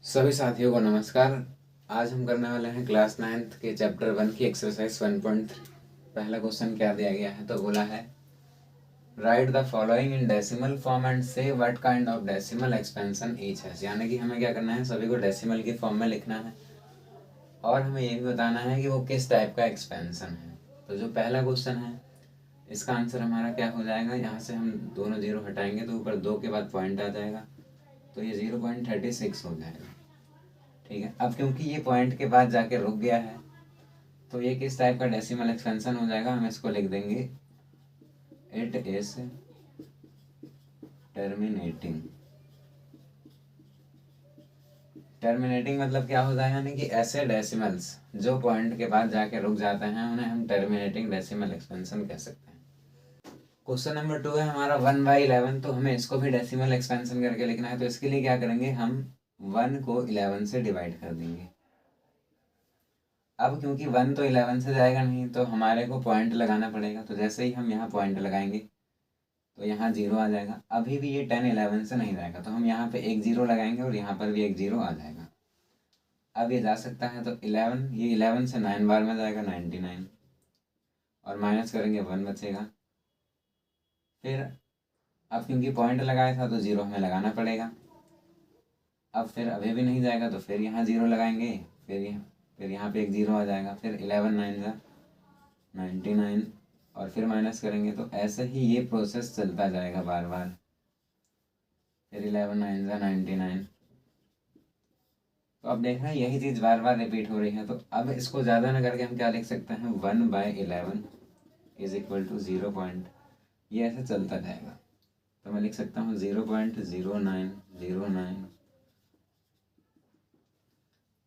सभी साथियों को नमस्कार। आज हम करने वाले हैं क्लास 9th के चैप्टर 1 की एक्सरसाइज 1.3। पहला क्वेश्चन क्या दिया गया है, तो बोला है write the following in decimal form and say what kind of decimal expansion each है। यानी कि हमें क्या करना है, सभी को डेसिमल की फॉर्म में लिखना है और हमें ये भी बताना है कि वो किस टाइप का एक्सपेंशन है। तो जो पहला क्वेश्चन है इसका आंसर हमारा क्या हो जाएगा, यहाँ से हम दोनों जीरो हटाएंगे तो ऊपर 2 के बाद पॉइंट आ जाएगा, तो ये 0.36 हो जाएगा। ठीक है, अब क्योंकि ये पॉइंट के बाद जाके रुक गया है तो ये किस टाइप का डेसिमल एक्सपेंशन हो जाएगा, हम इसको लिख देंगे इट इज टर्मिनेटिंग। टर्मिनेटिंग मतलब क्या होता है, यानी कि ऐसे डेसिमल्स जो पॉइंट के बाद जाके रुक जाते हैं उन्हें हम टर्मिनेटिंग डेसिमल एक्सपेंशन कह सकते हैं। क्वेश्चन नंबर 2 है हमारा 1/11, तो हमें इसको भी डेसिमल एक्सपेंशन करके लिखना है। तो इसके लिए क्या करेंगे, हम 1 को 11 से डिवाइड कर देंगे। अब क्योंकि 1 तो 11 से जाएगा नहीं तो हमारे को पॉइंट लगाना पड़ेगा, तो जैसे ही हम यहाँ पॉइंट लगाएंगे तो यहाँ जीरो आ जाएगा। अभी भी ये 10 11 से नहीं जाएगा तो हम यहाँ पे एक जीरो लगाएंगे और यहाँ पर भी एक जीरो आ जाएगा। अब ये जा सकता है तो 11, ये 11 से 9 बार में जाएगा 99 और माइनस करेंगे 1 बचेगा। फिर अब क्योंकि पॉइंट लगाया था तो जीरो हमें लगाना पड़ेगा। अब फिर अभी भी नहीं जाएगा तो फिर यहाँ जीरो लगाएंगे, फिर यहाँ पे एक जीरो आ जाएगा, फिर 11 9 जा 99 और फिर माइनस करेंगे। तो ऐसे ही ये प्रोसेस चलता जाएगा बार बार। फिर 11 9 जा 99। तो अब देख रहे हैं यही चीज़ बार बार रिपीट हो रही है। तो अब इसको ज़्यादा न करके हम क्या लिख सकते हैं, 1/11 इज इक्वल टू 0. ये ऐसे चलता जाएगा। तो मैं लिख सकता हूँ 0.0909।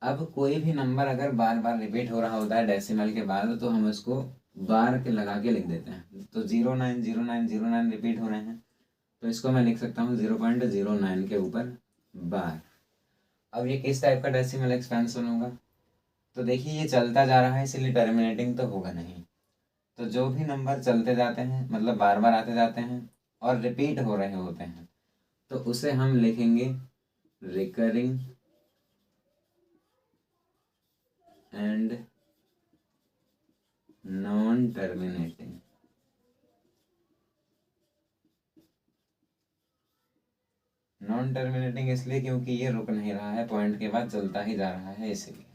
अब कोई भी नंबर अगर बार बार रिपीट हो रहा होता है डेसिमल के बाद तो हम उसको बार के लगा के लिख देते हैं। तो 0.090909 रिपीट हो रहे हैं तो इसको मैं लिख सकता हूँ 0.09 के ऊपर बार। अब ये किस टाइप का डेसिमल एक्सपेंशन होगा, तो देखिए ये चलता जा रहा है इसलिए टर्मिनेटिंग तो होगा नहीं। तो जो भी नंबर चलते जाते हैं मतलब बार बार आते जाते हैं और रिपीट हो रहे होते हैं तो उसे हम लिखेंगे recurring and non terminating. Non terminating इसलिए क्योंकि ये रुक नहीं रहा है, पॉइंट के बाद चलता ही जा रहा है इसीलिए।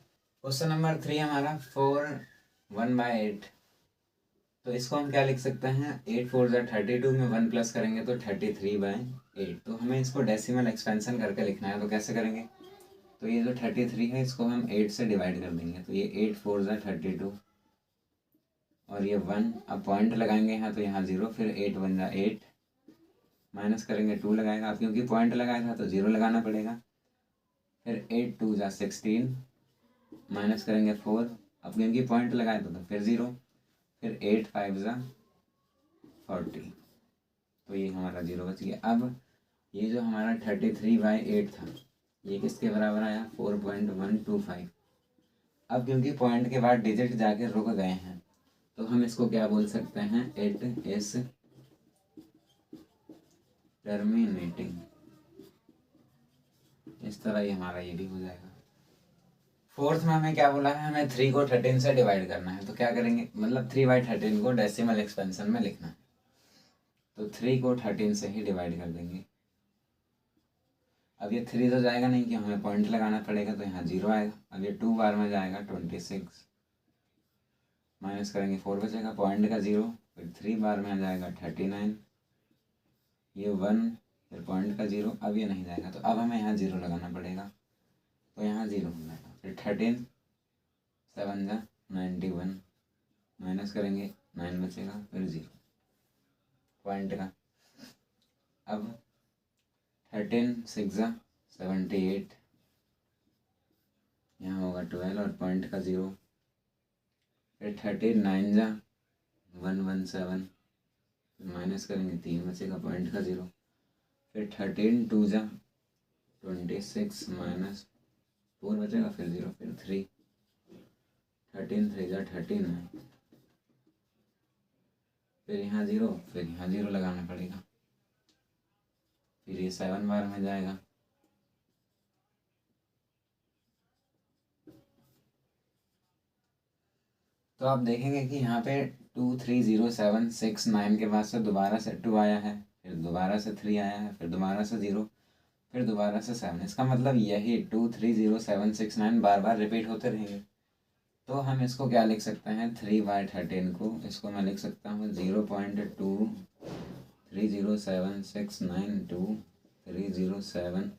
क्वेश्चन नंबर 3 हमारा 4 1/8। तो इसको हम क्या लिख सकते हैं, 8 4 जा 32 में 1 प्लस करेंगे तो 33/8। तो हमें इसको डेसिमल एक्सपेंशन करके लिखना है, तो कैसे करेंगे, तो ये जो 33 है इसको हम 8 से डिवाइड कर देंगे। तो ये 8 4 जा 32 और ये 1, अब पॉइंट लगाएंगे यहाँ तो यहाँ 0, फिर 8 1 जा 8 माइनस करेंगे 2 लगाएगा। अब क्योंकि पॉइंट लगाया था तो 0 लगाना पड़ेगा। फिर 8 2 जा 16 माइनस करेंगे 4, अब क्योंकि पॉइंट लगाया था तो फिर 0, फिर 8 5 जा 40, तो ये हमारा 0 बच गया। अब ये जो हमारा 33/8 था ये किसके बराबर आया, 4.125। अब क्योंकि पॉइंट के बाद डिजिट जाके रुक गए हैं तो हम इसको क्या बोल सकते हैं, इट इज टर्मिनेटिंग। इस तरह ये हमारा ये भी हो जाएगा। फोर्थ में हमें क्या बोला है, हमें 3 को 13 से डिवाइड करना है। तो क्या करेंगे, मतलब 3/13 को डेसिमल एक्सपेंशन में लिखना है। तो 3 को 13 से ही डिवाइड कर देंगे। अब ये 3 तो जाएगा नहीं कि हमें पॉइंट लगाना पड़ेगा तो यहाँ 0 आएगा। अब ये 2 बार में जाएगा 26 माइनस करेंगे 4 बचेगा, पॉइंट का 0, फिर 3 बार में आ जाएगा 39, ये 1, फिर पॉइंट का 0, अब ये नहीं जाएगा तो अब हमें यहाँ 0 लगाना पड़ेगा। तो यहाँ 0 हो जाएगा। फिर 13 7 जा 91 माइनस करेंगे 9 बचेगा, फिर 0 पॉइंट का। अब 13 6 जा 78, यहाँ होगा 12 और पॉइंट का 0। फिर 39 जा 117 माइनस करेंगे 3 बचेगा, पॉइंट का 0। फिर 13 2 जा 26 माइनस 4 बचेगा, फिर 0, फिर 3 13 3 जा 39, फिर यहाँ 0, फिर यहाँ 0 लगाना पड़ेगा। फिर ये 7 बार में जाएगा तो आप देखेंगे कि यहाँ पे 230,769 के बाद से दोबारा से 2 आया है, फिर दोबारा से 3 आया है, फिर दोबारा से 0, फिर दोबारा से 7। इसका मतलब यही 230,769 बार बार रिपीट होते रहेंगे। तो हम इसको क्या लिख सकते हैं, 3/13 को इसको मैं लिख सकता हूँ 0.2307692307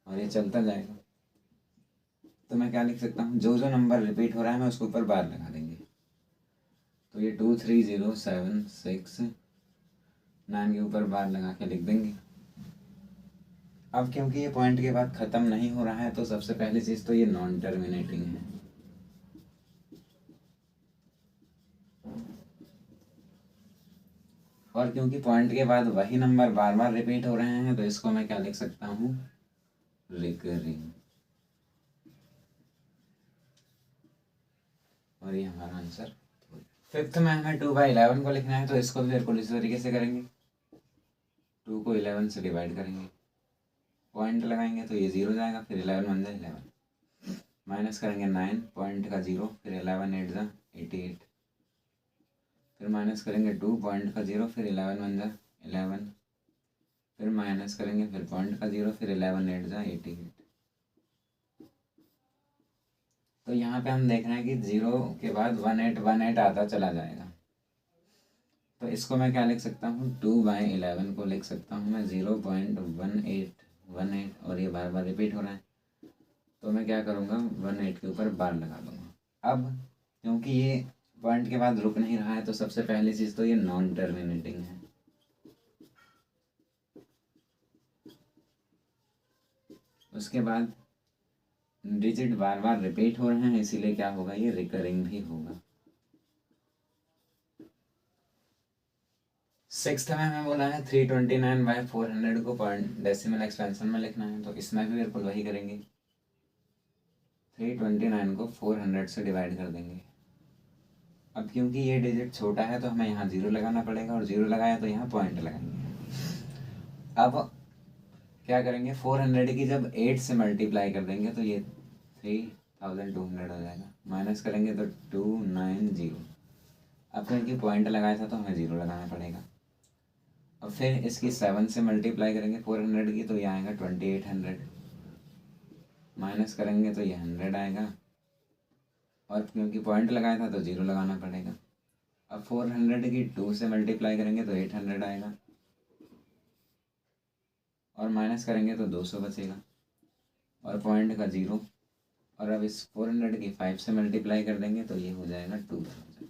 और ये चलता जाएगा। तो मैं क्या लिख सकता हूँ, जो जो नंबर रिपीट हो रहा है मैं उसके ऊपर बार लगा देंगे। तो ये 230,769 के ऊपर बार लगा के लिख देंगे। अब क्योंकि ये पॉइंट के बाद ख़त्म नहीं हो रहा है तो सबसे पहली चीज़ तो ये नॉन टर्मिनेटिंग है। और क्योंकि पॉइंट के बाद वही नंबर बार बार रिपीट हो रहे हैं तो इसको मैं क्या लिख सकता हूँ, रिकरिंग। और ये हमारा आंसर। फिफ्थ में हमें 2/11 को लिखना है तो इसको भी बिल्कुल इसी तरीके से करेंगे। 2 को 11 से डिवाइड करेंगे, पॉइंट लगाएंगे तो ये 0 जाएगा, फिर 11 1 11, माइनस करेंगे 9, पॉइंट का 0, फिर 11 8 88, फिर माइनस करेंगे 2, पॉइंट का 0, फिर 11 1 11, फिर माइनस करेंगे, फिर पॉइंट का 0, फिर 11 8 88। तो यहाँ पे हम देख रहे हैं कि 0 के बाद 1818 आता चला जाएगा। तो इसको मैं क्या लिख सकता हूँ, 2/11 को लिख सकता हूँ मैं 0.1818 और ये बार बार रिपीट हो रहा है तो मैं क्या करूँगा, 18 के ऊपर बार लगा दूंगा। अब क्योंकि ये पॉइंट के बाद रुक नहीं रहा है तो सबसे पहली चीज़ तो ये नॉन टर्मिनेटिंग है। उसके बाद डिजिट बार बार रिपीट हो रहे हैं इसीलिए क्या होगा, ये रिकरिंग भी होगा। सिक्स्थ में हमें बोला है 329/400 को पॉइंट डेसिमल एक्सपेंशन में लिखना है तो इसमें भी बिल्कुल वही करेंगे। 329 को 400 से डिवाइड कर देंगे। अब क्योंकि ये डिजिट छोटा है तो हमें यहाँ 0 लगाना पड़ेगा और 0 लगाया तो यहाँ पॉइंट लगाएंगे। अब क्या करेंगे, 400 की जब 8 से मल्टीप्लाई कर देंगे तो ये 3200 हो जाएगा, माइनस करेंगे तो 290। अब क्योंकि पॉइंट लगाया था तो हमें 0 लगाना पड़ेगा। अब फिर इसकी 7 से मल्टीप्लाई करेंगे 400 की तो ये आएगा 2800, माइनस करेंगे तो ये 100 आएगा और क्योंकि पॉइंट लगाया था तो 0 लगाना पड़ेगा। अब 400 की 2 से मल्टीप्लाई करेंगे तो 800 आएगा और माइनस करेंगे तो 200 बचेगा और पॉइंट का 0। और अब इस 400 की 5 से मल्टीप्लाई कर देंगे तो ये हो जाएगा 2000।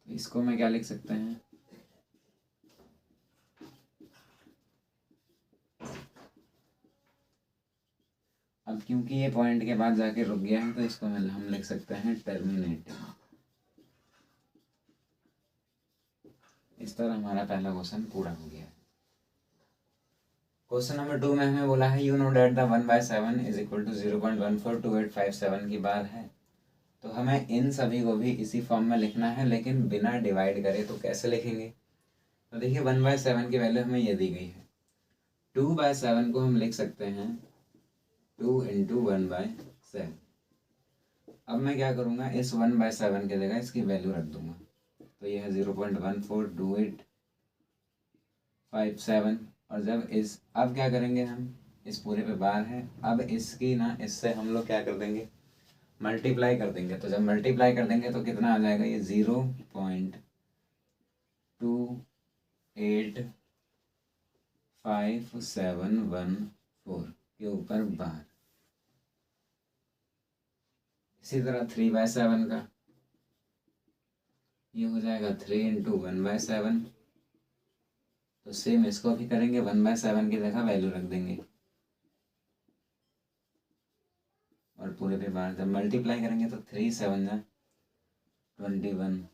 तो इसको मैं क्या लिख सकते हैं, अब क्योंकि ये पॉइंट के बाद जाके रुक गया है तो इसको हम लिख सकते हैं टर्मिनेटिंग। इस तरह हमारा पहला क्वेश्चन पूरा हो गया। क्वेश्चन नंबर 2 में हमें बोला है you know that the 1/7 is equal to 0.142857 की बार है। तो हमें इन सभी को भी इसी फॉर्म में लिखना है लेकिन बिना डिवाइड करे। तो कैसे लिखेंगे, तो देखिए 1/7 की वैल्यू हमें ये दी गई है। 2/7 को हम लिख सकते हैं 2 × 1/7। अब मैं क्या करूँगा, इस 1/7 की जगह इसकी वैल्यू रख दूंगा तो यह है 0.142857। और जब इस अब क्या करेंगे, हम इस पूरे पे बार है, अब इसकी ना इससे हम लोग क्या कर देंगे, मल्टीप्लाई कर देंगे। तो जब मल्टीप्लाई कर देंगे तो कितना आ जाएगा, ये 0.285714 के ऊपर बार। इसी तरह 3/7 का ये हो जाएगा 3 × 1/7। तो सेम इसको भी करेंगे, 1/7 की जगह वैल्यू रख देंगे और पूरे पे बार। जब मल्टीप्लाई करेंगे तो 3 7 21,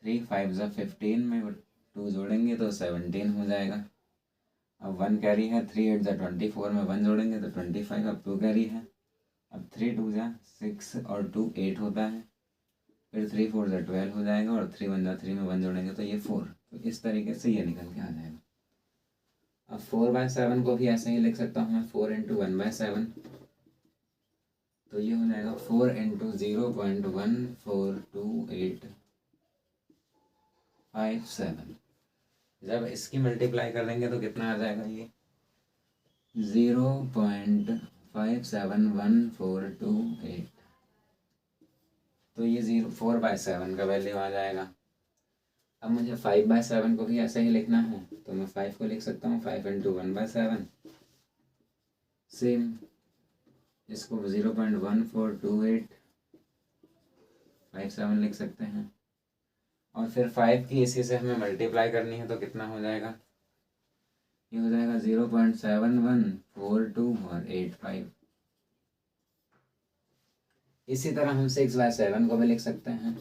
3 5 15 में 2 जोड़ेंगे तो 17 हो जाएगा। अब 1 कैरी है, 3 8 24 में 1 जोड़ेंगे तो 25। अब 2 कैरी है, अब 3 2 6 और 2 8 होता है, फिर 3 4 12 हो जाएगा और 3 1 3 में 1 जोड़ेंगे तो ये 4। तो इस तरीके से ये निकल के आ जाएगा। अब 4/7 को भी ऐसे ही लिख सकता हूँ मैं 4 × 1/7। तो ये हो जाएगा 4 इंटू 0.142857। जब इसकी मल्टीप्लाई कर देंगे तो कितना आ जाएगा ये 0.571428। तो ये 4/7 का वैल्यू आ जाएगा। अब मुझे 5/7 को भी ऐसे ही लिखना है तो मैं 5 को लिख सकता हूँ 5 इंटू 1/7। सेम इसको 0.142857 लिख सकते हैं। और फिर 5 की इसी से हमें मल्टीप्लाई करनी है तो कितना हो जाएगा, ये हो जाएगा 0.7142 और 85। इसी तरह हम 6/7 को भी लिख सकते हैं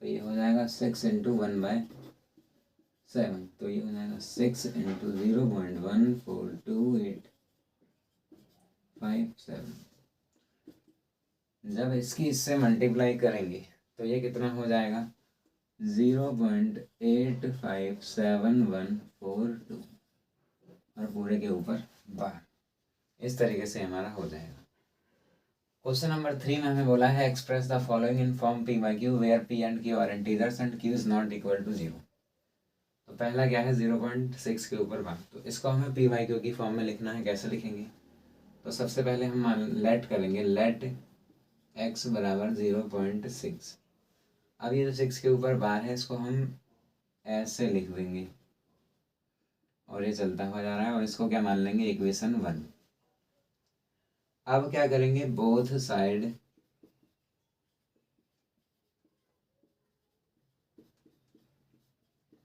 तो ये हो जाएगा 6 इंटू 1/7। तो ये हो जाएगा 6 इंटू 0.142857। जब इसकी इससे मल्टीप्लाई करेंगे तो ये कितना हो जाएगा 0.857142 और पूरे के ऊपर बार। इस तरीके से हमारा हो जाएगा। क्वेश्चन नंबर 3 में हमें बोला है express the following in form p by q where p and q are integers and q is not equal to 0। तो पहला क्या है 0.6 के ऊपर बार, तो इसको हमें पी बाई क्यू की फॉर्म में लिखना है। कैसे लिखेंगे, तो सबसे पहले हम लेट करेंगे, लेट x बराबर 0.6। अब ये जो 6 के ऊपर बार है इसको हम ऐसे लिख देंगे और ये चलता हुआ जा रहा है और इसको क्या मान लेंगे इक्वेशन 1। अब क्या करेंगे, बोथ साइड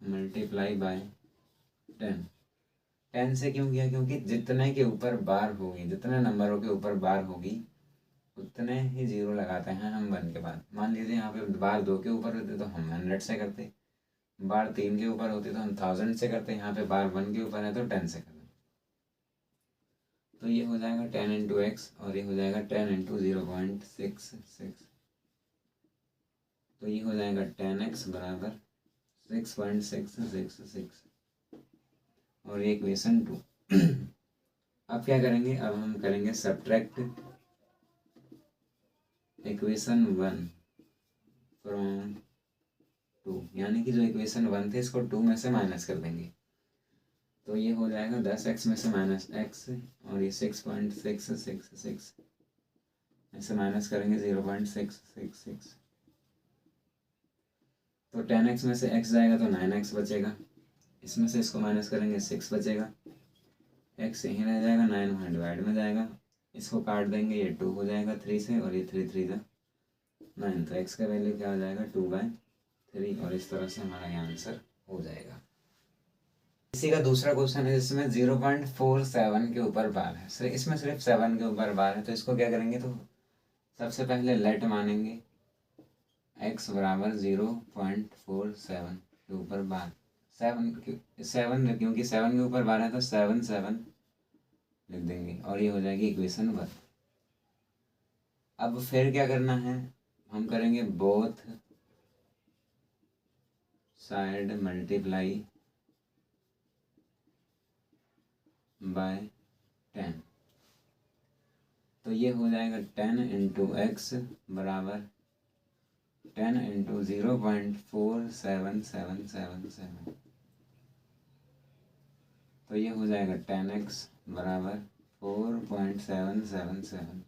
मल्टीप्लाई बाय 10 से क्यों किया, क्योंकि जितने के ऊपर बार होगी, जितने नंबरों के ऊपर बार होगी उतने ही 0 लगाते हैं हम 1 के बाद। मान लीजिए यहाँ पे बार 2 के ऊपर होते तो हम 100 से करते, बार 3 के ऊपर होती तो हम 1000 से करते, यहाँ पे बार 1 के ऊपर है तो 10 से करते। तो ये हो जाएगा 10 इंटू एक्स और ये हो जाएगा 10 इंटू 0.66। तो ये हो जाएगा 10x बराबर 6.666 और ये इक्वेशन 2। अब क्या करेंगे, अब हम करेंगे सब्ट्रैक्ट इक्वेशन 1 फ्रॉम 2, यानी कि जो इक्वेशन 1 थे इसको 2 में से माइनस कर देंगे। तो ये हो जाएगा 10x में से माइनस x और ये 6.666 में से माइनस करेंगे 0.666। तो 10x में से x जाएगा तो 9x बचेगा, इसमें से इसको माइनस करेंगे 6 बचेगा, x यहीं रह जाएगा, 9 वहाँ डिवाइड में जाएगा, इसको काट देंगे ये 2 हो जाएगा 3 से और ये 3 3 9। तो x का वैल्यू क्या हो जाएगा 2/3 और इस तरह से हमारा ये आंसर हो जाएगा। इसी का दूसरा क्वेश्चन है जिसमें 0.47 के ऊपर बार है, इसमें सिर्फ 7 के ऊपर बार है। तो इसको क्या करेंगे, तो सबसे पहले लेट मानेंगे x बराबर 0.47 के ऊपर बार 7 क्योंकि 7 के ऊपर बार है तो 7 7 लिख देंगे और ये हो जाएगी इक्वेशन 1। अब फिर क्या करना है, हम करेंगे बोथ साइड मल्टीप्लाई बाय 10। तो ये हो जाएगा 10 इंटू एक्स बराबर 10 इंटू 0.47777। तो ये हो जाएगा 10x बराबर 4.777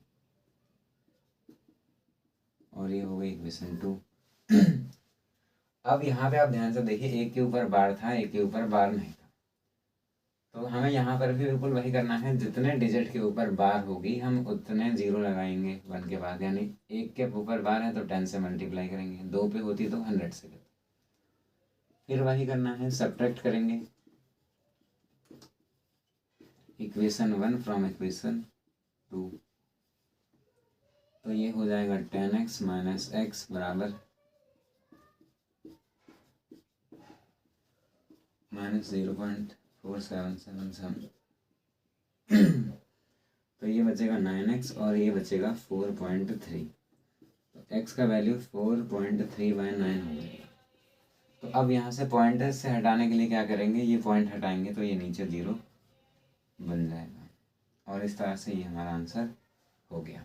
और ये हो गई इक्वेशन 2। अब यहाँ पे आप ध्यान से देखिए, एक के ऊपर बार था, एक के ऊपर बार नहीं था। तो हमें यहाँ पर भी बिल्कुल वही करना है, जितने डिजिट के ऊपर बार होगी हम उतने 0 लगाएंगे 1 के बाद। यानी 1 के ऊपर बार है तो 10 से मल्टीप्लाई करेंगे, 2 पे होती तो 100 से करते। फिर वही करना है, सब्ट्रैक्ट करेंगे इक्वेशन 1 फ्रॉम इक्वेशन 2। तो ये हो जाएगा 10x माइनस एक्स बराबर माइनस 0.4777। तो ये बचेगा 9x और ये बचेगा 4.3। तो x का वैल्यू 4.3/9 हो जाएगा। तो अब यहाँ से पॉइंट से हटाने के लिए क्या करेंगे, ये पॉइंट हटाएंगे तो ये नीचे 0 बन जाएगा और इस तरह से ये हमारा आंसर हो गया।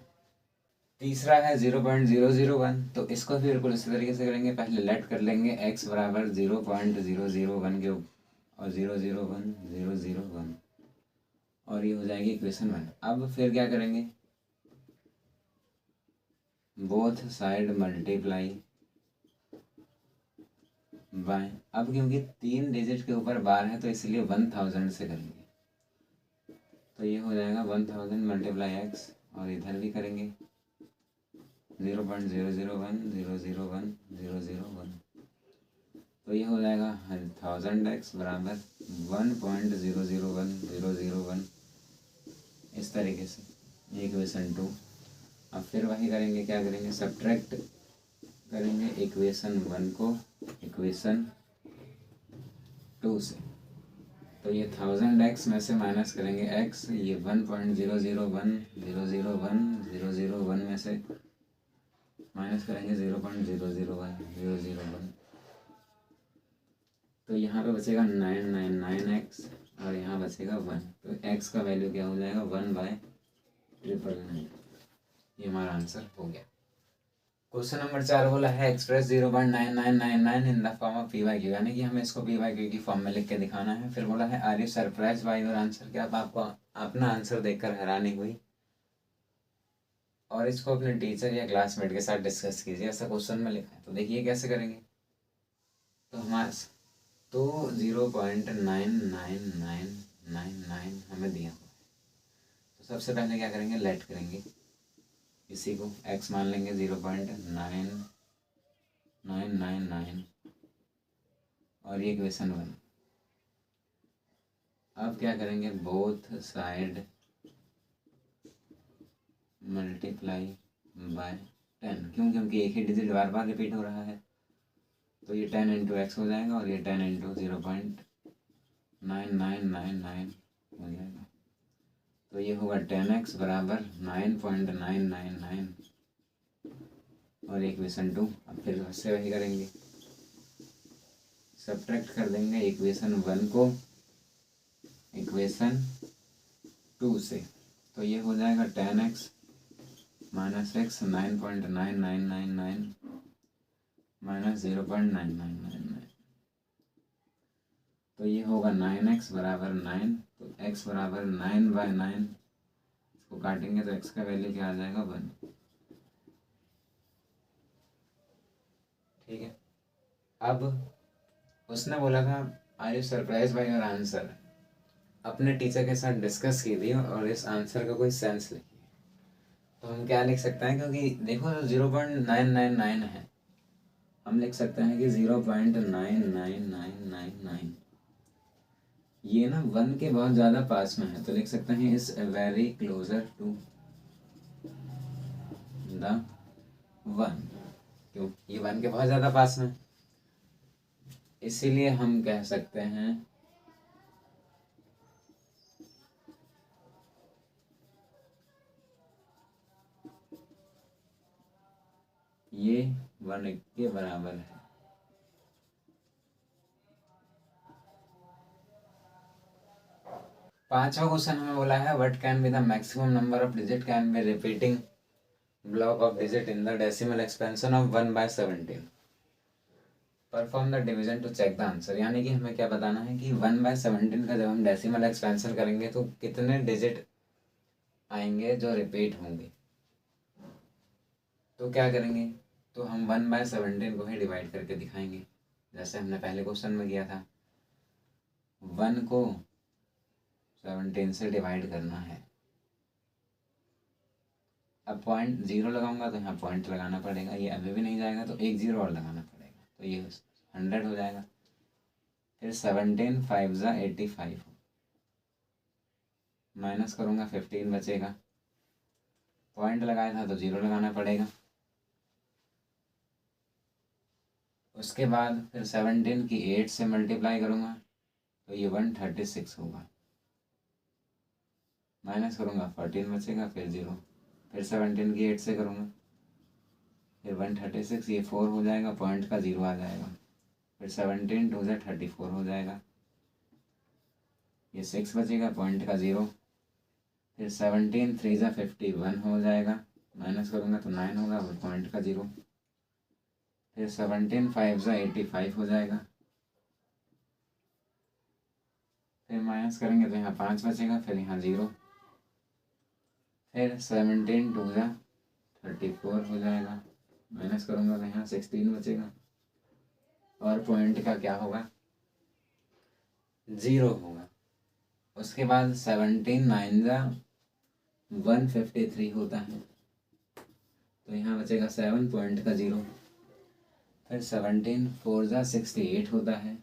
तीसरा है 0.001, तो इसको भी बिल्कुल इसी तरीके से करेंगे। पहले लेट कर लेंगे x बराबर 0.001 के और 0.001 और ये हो जाएगी इक्वेशन 1। अब फिर क्या करेंगे, बोथ साइड मल्टीप्लाई बाय, अब क्योंकि 3 डिजिट के ऊपर बार है तो इसलिए 1000 से करेंगे, तो ये हो जाएगा 1000 मल्टीप्लाई एक्स और इधर भी करेंगे 0.001 तो ये हो जाएगा 1000x बराबर 1.001001 इस तरीके से, ये इक्वेशन 2। अब फिर वही करेंगे, क्या करेंगे, सब्ट्रैक्ट करेंगे इक्वेशन 1 को इक्वेशन 2 से, तो ये 1000x में से माइनस करेंगे x, ये 1.001001 में से माइनस करेंगे 0.001001, तो यहाँ पे बचेगा 999x और यहाँ बचेगा 1, तो x का वैल्यू क्या हो जाएगा 1/999। ये हमारा आंसर हो गया। क्वेश्चन नंबर 4 बोला है express 0.9999 in the form of P Q, यानी कि हमें इसको पी/क्यू की फॉर्म में लिख के दिखाना है। फिर बोला है are you surprise by your answer, क्या आपको अपना आंसर देखकर हैरानी हुई और इसको अपने टीचर या क्लासमेट के साथ डिस्कस कीजिए, ऐसा क्वेश्चन में लिखा है। तो देखिए कैसे करेंगे, तो हमारे तो 0.99999 हमें दिया हुआ है, तो सबसे पहले क्या करेंगे, लेट करेंगे इसी को, x मान लेंगे 0.9999 और ये इक्वेशन 1। अब क्या करेंगे, बोथ साइड मल्टीप्लाई बाय 10, क्यों, क्योंकि एक ही डिजिट बार बार रिपीट हो रहा है, तो ये 10 इंटू एक्स हो जाएगा और ये 10 इंटू 0.9999 हो जाएगा, तो ये होगा 10x बराबर 9.999 और इक्वेशन 2। अब फिर उससे वही करेंगे, सब्ट्रैक्ट कर देंगे इक्वेशन 1 को इक्वेशन 2 से, तो ये हो जाएगा 10x माइनस एक्स 9.9999 माइनस 0.9999, तो ये होगा 9x बराबर 9, तो x बराबर 9/9, इसको काटेंगे तो x का वैल्यू क्या आ जाएगा 1। ठीक है, अब उसने बोला था are you surprise by your answer, अपने टीचर के साथ डिस्कस कीजिए और इस आंसर का कोई सेंस लिखिए। तो हम क्या लिख सकते हैं, क्योंकि देखो 0.999 है, हम लिख सकते हैं कि 0.99999, ये ना 1 के बहुत ज़्यादा पास में है, तो लिख सकते हैं is very closer to the 1, क्यों, ये 1 के बहुत ज़्यादा पास में, इसीलिए हम कह सकते हैं ये 1 के बराबर है। पांचवा क्वेश्चन हमें बोला है what can be the maximum number of digit can be repeating block of digit in the decimal expansion of 1/17, perform the division to check the answer, यानी कि हमें क्या बताना है कि 1/17 का जब हम डेसिमल एक्सपेंशन करेंगे तो कितने डिजिट आएंगे जो रिपीट होंगे। तो क्या करेंगे, तो हम 1/17 को ही डिवाइड करके दिखाएंगे, जैसे हमने पहले क्वेश्चन में किया था, 1 को 17 से डिवाइड करना है। अब 0.0 लगाऊंगा तो यहाँ पॉइंट लगाना पड़ेगा, ये अभी भी नहीं जाएगा तो 1 0 और लगाना पड़ेगा, तो ये 100 हो जाएगा। फिर 17 5 ज़ा 85, माइनस करूँगा 15 बचेगा, पॉइंट लगाया था तो 0 लगाना पड़ेगा। उसके बाद फिर 17 की 8 से मल्टीप्लाई करूँगा तो ये 136 होगा, माइनस करूँगा 14 बचेगा, फिर 0, फिर 17 की 8 से करूँगा, फिर 136, ये 4 हो जाएगा, पॉइंट का 0 आ जाएगा, फिर 17 2 ज़ा 34 हो जाएगा, ये 6 बचेगा, पॉइंट का 0, फिर 17 3 ज़ा 51 हो जाएगा, माइनस करूँगा तो 9 होगा, वो पॉइंट का 0। फिर 17 5 ज़ा 85 हो जाएगा। फिर माइनस करेंगे तो यहाँ 5 बचेगा, फिर यहाँ 0। फिर 17 2 ज़ा 34 हो जाएगा। माइनस करूँगा तो यहाँ 16 बचेगा, और पॉइंट का क्या होगा, 0 होगा। उसके बाद 17 9 ज़ा 153 होता है, तो यहाँ बचेगा 7 पॉइंट का 0। फिर 17 4 ज़ा 68 होता है,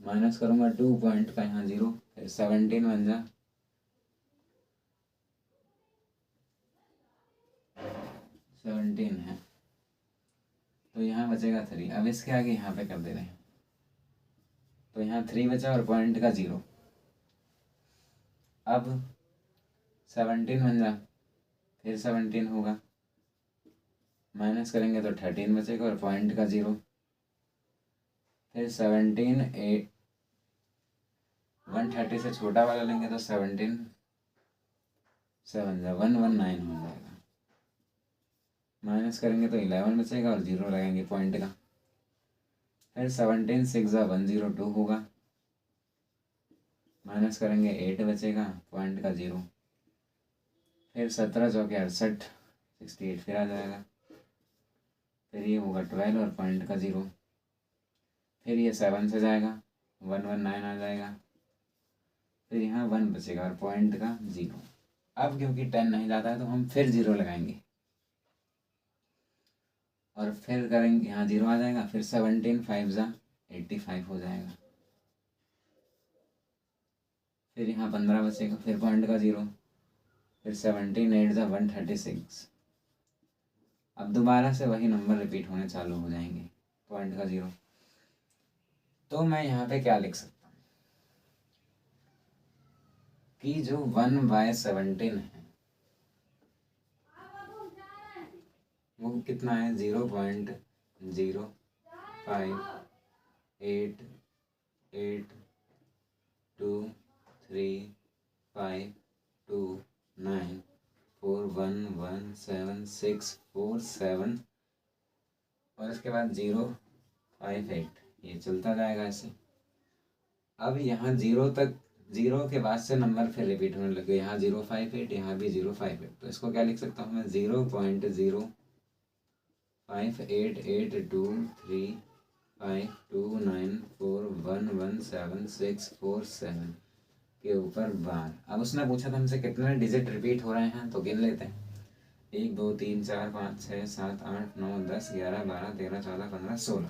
माइनस करूँगा 2 पॉइंट का यहाँ 0। फिर 17 1 ज़ा 17 है, तो यहाँ बचेगा 3। अब इसके आगे यहाँ पे कर दे रहे हैं, तो यहाँ 3 बचा और पॉइंट का 0। अब 17 1 ज़ा फिर 17 होगा, माइनस करेंगे तो 13 बचेगा और पॉइंट का 0। फिर 17 8 130 से छोटा वाला लेंगे तो 17 7 ज़ा 119 हो जाएगा। माइनस करेंगे तो 11 बचेगा और 0 लगाएंगे पॉइंट का। फिर 17 6 ज़ा 102 होगा, माइनस करेंगे 8 बचेगा, पॉइंट का 0। फिर 17 चौके 68 68 फिर आ जाएगा। फिर ये होगा 12 और पॉइंट का 0। फिर ये 7 से जाएगा, 119 आ जाएगा। फिर यहाँ 1 बचेगा और पॉइंट का 0। अब क्योंकि 10 नहीं जाता है तो हम फिर 0 लगाएंगे, और फिर करेंगे, यहाँ 0 आ जाएगा। फिर 17 5 ज़ा 85 हो जाएगा। फिर यहाँ 15 बचेगा, फिर पॉइंट का 0। फिर 17 8 ज़ा 136। अब दोबारा से वही नंबर रिपीट होने चालू हो जाएंगे, पॉइंट का 0। तो मैं यहाँ पे क्या लिख सकता हूँ कि जो 1/17 है वो कितना है, 0.88823529411764 और इसके बाद 058, ये चलता जाएगा ऐसे। अब यहाँ 0 तक, 0 के बाद से नंबर फिर रिपीट होने लगे, यहाँ 058, यहाँ भी 058। तो इसको क्या लिख सकता हूँ मैं, 0.058823529411764 के ऊपर बार। अब उसने पूछा था हमसे कितने डिजिट रिपीट हो रहे हैं, तो गिन लेते हैं। 1 2 3 4 5 6 7 8 9 10 11 12 13 14 15 16।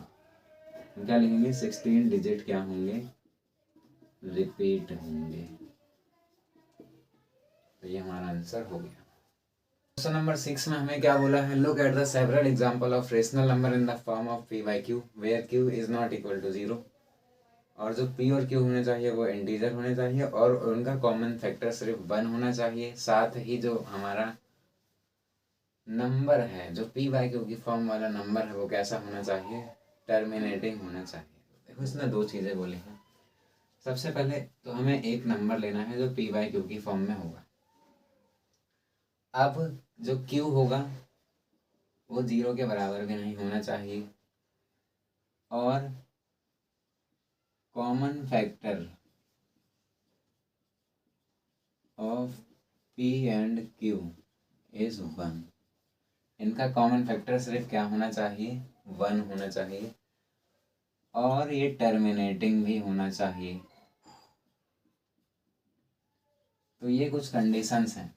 हम क्या लिखेंगे, 16 डिजिट क्या होंगे, रिपीट होंगे। तो ये हमारा आंसर हो गया। क्वेश्चन नंबर 6 में हमें क्या बोला है, look at the several example of rational number in the form of p by q where q is not equal to 0। और जो p और q होने चाहिए वो इंटीजर होने चाहिए, और उनका कॉमन फैक्टर सिर्फ 1 होना चाहिए। साथ ही जो हमारा नंबर है, जो p बाई q की फॉर्म वाला नंबर है, वो कैसा होना चाहिए, टर्मिनेटिंग होना चाहिए। देखो इसने दो चीज़ें बोली हैं। सबसे पहले तो हमें एक नंबर लेना है जो p बाई q की फॉर्म में होगा। अब जो q होगा वो 0 के बराबर भी नहीं होना चाहिए, और common factor of p and q is 1। इनका कॉमन फैक्टर सिर्फ क्या होना चाहिए, 1 होना चाहिए, और ये टर्मिनेटिंग भी होना चाहिए। तो ये कुछ कंडीशंस हैं।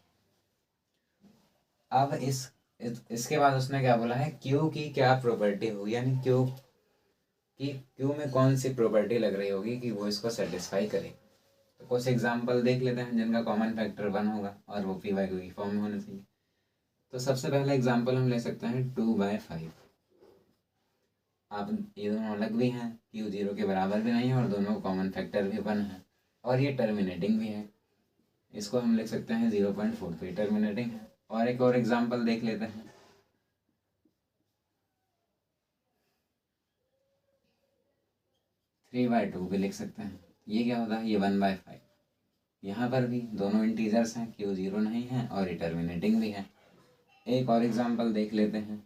अब इसके बाद उसने क्या बोला है, क्यू की क्या प्रॉपर्टी होगी, यानी क्यू की क्यू में कौन सी प्रॉपर्टी लग रही होगी कि वो इसको सेटिस्फाई करे। तो कुछ एग्जांपल देख लेते हैं जिनका कॉमन फैक्टर 1 होगा और वो p बाई क्यू की फॉर्म में होना चाहिए। तो सबसे पहला एग्जांपल हम ले सकते हैं 2/5। आप ये दोनों अलग भी हैं, क्यू 0 के बराबर भी नहीं है, और दोनों कॉमन फैक्टर भी 1 है, और ये टर्मिनेटिंग भी है। इसको हम लिख सकते हैं 0.43 टर्मिनेटिंग है। और एक और एग्जांपल देख लेते हैं, 3/2 भी लिख सकते हैं। ये क्या होता है, ये 1/5। यहाँ पर भी दोनों इंटीजर्स हैं, क्यू जीरो नहीं है और ये टर्मिनेटिंग भी है। एक और एग्जांपल देख लेते हैं।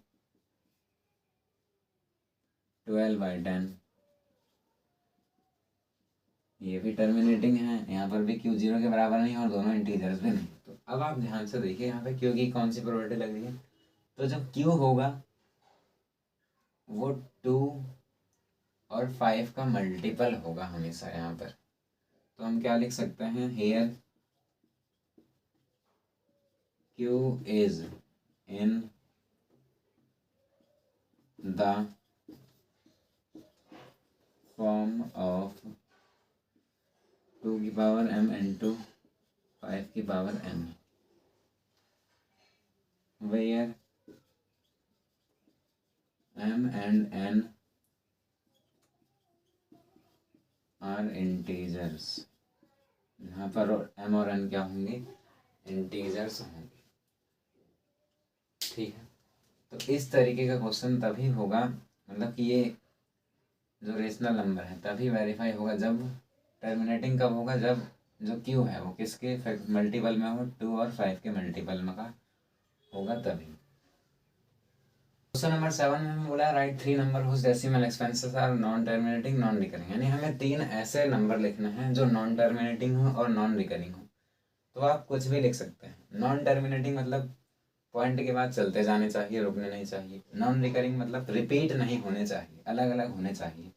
12/10 ये भी टर्मिनेटिंग है, यहाँ पर भी क्यू जीरो के बराबर नहीं और दोनों इंटीजर्स भी नहीं। तो अब आप ध्यान से देखिए यहाँ पे क्यू की कौन सी प्रॉपर्टी लग रही है। तो जब क्यू होगा वो 2 और 5 का मल्टीपल होगा हमेशा यहाँ पर। तो हम क्या लिख सकते हैं, here Q is in the form of 2 की पावर m इंटू 5 की power n, where m and n are integers। यहाँ पर m और n क्या होंगे, इंटीजर्स होंगे। ठीक है, तो इस तरीके का क्वेश्चन तभी होगा, मतलब कि ये जो रेशनल नंबर है तभी वेरीफाई होगा जब टर्मिनेटिंग कब होगा, जब जो क्यू है वो किसके मल्टीपल में हो, 2 और 5 के मल्टीपल में का होगा तभी। क्वेश्चन नंबर 7 में हमें बोला write 3 number whose decimal expansions are non terminating non recurring, यानी हमें 3 ऐसे नंबर लिखना है जो नॉन टर्मिनेटिंग हो और नॉन रिकरिंग हो। तो आप कुछ भी लिख सकते हैं। नॉन टर्मिनेटिंग मतलब पॉइंट के बाद चलते जाने चाहिए, रुकने नहीं चाहिए। नॉन रिकरिंग मतलब रिपीट नहीं होने चाहिए, अलग अलग होने चाहिए।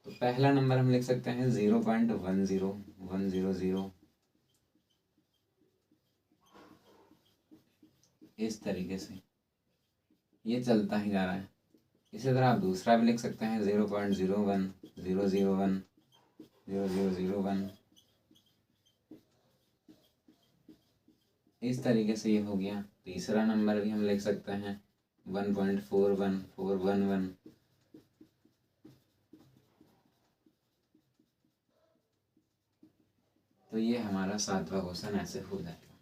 तो पहला नंबर हम लिख सकते हैं 0.10100, इस तरीके से ये चलता ही जा रहा है। इसी तरह आप दूसरा भी लिख सकते हैं 0.0100100001, इस तरीके से ये हो गया। तीसरा नंबर भी हम लिख सकते हैं 1.41411, तो ये हमारा 7वां क्वेश्चन ऐसे हो जाएगा।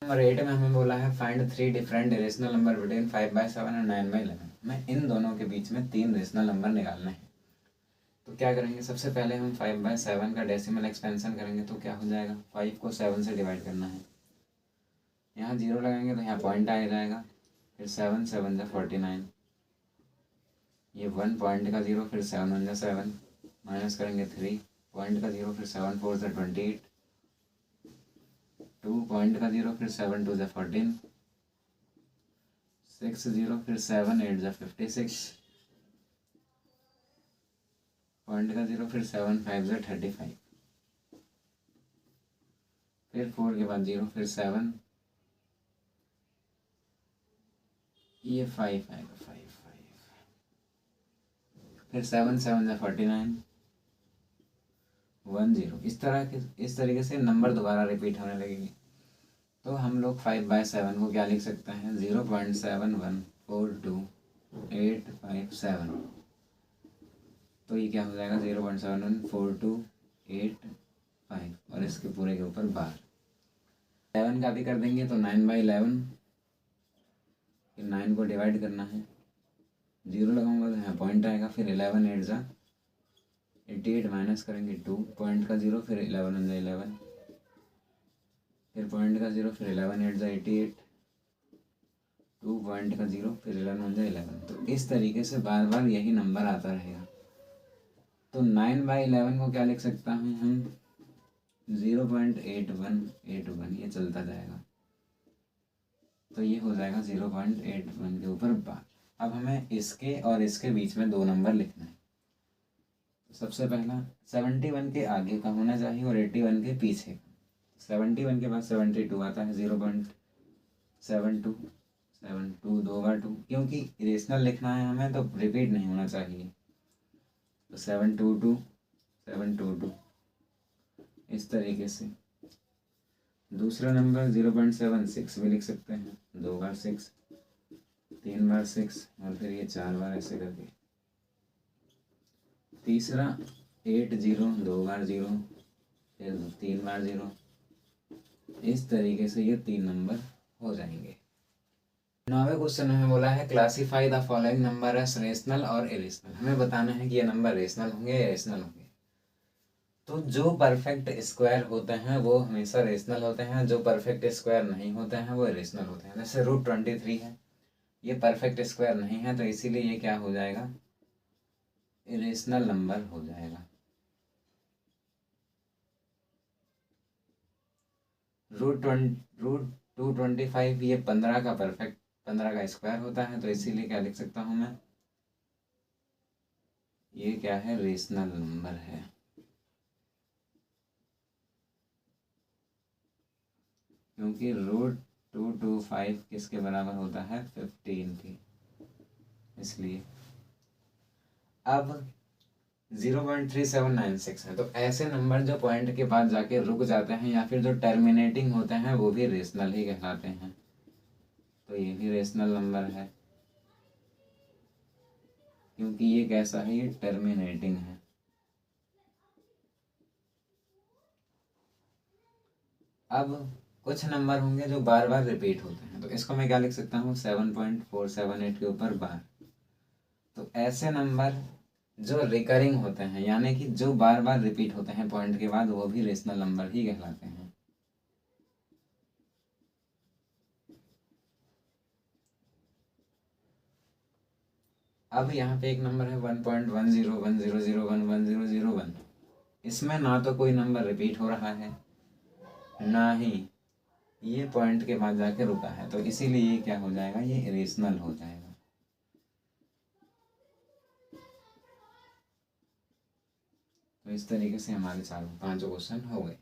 नंबर 8 में हमें बोला है find 3 different rational number between 5/7 और 9/11। हमें इन दोनों के बीच में 3 रेशनल नंबर निकालने हैं। तो क्या करेंगे, सबसे पहले हम 5/7 का डेसिमल एक्सपेंशन करेंगे। तो क्या हो जाएगा, 5 को 7 से डिवाइड करना है, यहाँ 0 लगाएंगे तो यहाँ पॉइंट आ जाएगा, फिर 7 7 जा 49, ये 1 पॉइंट का 0, फिर 7 1 जा 7, माइनस करेंगे 3 पॉइंट का 0, फिर 7 4 जा 28, 2 पॉइंट का 0, फिर 7 2 जा 14, 6 0, फिर 7 8 जा 56, पॉइंट का 0, फिर 7 5 जा 35, फिर 4 के बाद 0, फिर 7, ये 5 आएगा, 5 फिर 7 7 जा 49, 1 0, इस तरीके से नंबर दोबारा रिपीट होने लगेंगे। तो हम लोग 5/7 को क्या लिख सकते हैं, 0.7142857। तो ये क्या हो जाएगा, 0.71428 और इसके पूरे के ऊपर बार 7 का भी कर देंगे तो 9/11, फिर 9 को डिवाइड करना है, 0 लगाऊंगा तो यहाँ पॉइंट आएगा, फिर 11 8 जा 88, माइनस करेंगे 2 पॉइंट का 0, फिर 11 1 जा 11, फिर पॉइंट का 0, फिर 11 8 जा 88, 2 पॉइंट का 0, फिर 11 1 जा 11। तो इस तरीके से बार बार यही नंबर आता रहेगा। तो 9/11 को क्या लिख सकता हूँ हम, 0.8181, ये चलता जाएगा। तो ये हो जाएगा 0.81 के ऊपर बार। अब हमें इसके और इसके बीच में 2 नंबर लिखना है। तो सबसे पहला 71 के आगे का होना चाहिए और 81 के पीछे। 71 के बाद 72 आता है, 0.72 72 2 बार 2, क्योंकि रेशनल लिखना है हमें तो रिपीट नहीं होना चाहिए। तो 722 722, इस तरीके से। दूसरा नंबर 0.76 भी लिख सकते हैं, 2 बार 6, 3 बार 6 और फिर ये 4 बार ऐसे करके। तीसरा 80, 2 बार 0, फिर 3 बार 0, इस तरीके से ये 3 नंबर हो जाएंगे। 9वें क्वेश्चन में बोला है classify the following number as rational और इरेशनल। हमें बताना है कि ये नंबर रेशनल होंगे या इरेशनल होंगे। तो जो परफेक्ट स्क्वायर होते हैं वो हमेशा रेशनल होते हैं, जो परफेक्ट स्क्वायर नहीं होते हैं वो इरेशनल होते हैं। जैसे √23 है, ये परफेक्ट स्क्वायर नहीं है, तो इसीलिए ये क्या हो जाएगा, इरेशनल नंबर हो जाएगा। √225 ये 15 का परफेक्ट 15 का स्क्वायर होता है, तो इसीलिए क्या लिख सकता हूँ मैं, ये क्या है, रेशनल नंबर है। क्योंकि √225 किसके बराबर होता है, 15 की, इसलिए। अब 0.3796 है, तो ऐसे नंबर जो पॉइंट के बाद जाके रुक जाते हैं या फिर जो टर्मिनेटिंग होते हैं वो भी रेशनल ही कहलाते हैं, तो ये भी रेशनल नंबर है, क्योंकि ये कैसा है, ये टर्मिनेटिंग है। अब कुछ नंबर होंगे जो बार बार रिपीट होते हैं, तो इसको मैं क्या लिख सकता हूँ, 7.478 के ऊपर बार। तो ऐसे नंबर जो रिकरिंग होते हैं, यानी कि जो बार बार रिपीट होते हैं पॉइंट के बाद, वो भी रेशनल नंबर ही कहलाते हैं। अब यहाँ पे एक नंबर है 1.1010011001, इसमें ना तो कोई नंबर रिपीट हो रहा है, ना ही ये पॉइंट के बाद जाके रुका है, तो इसीलिए ये क्या हो जाएगा, ये इरेशनल हो जाएगा। तो इस तरीके से हमारे 4-5 क्वेश्चन हो गए।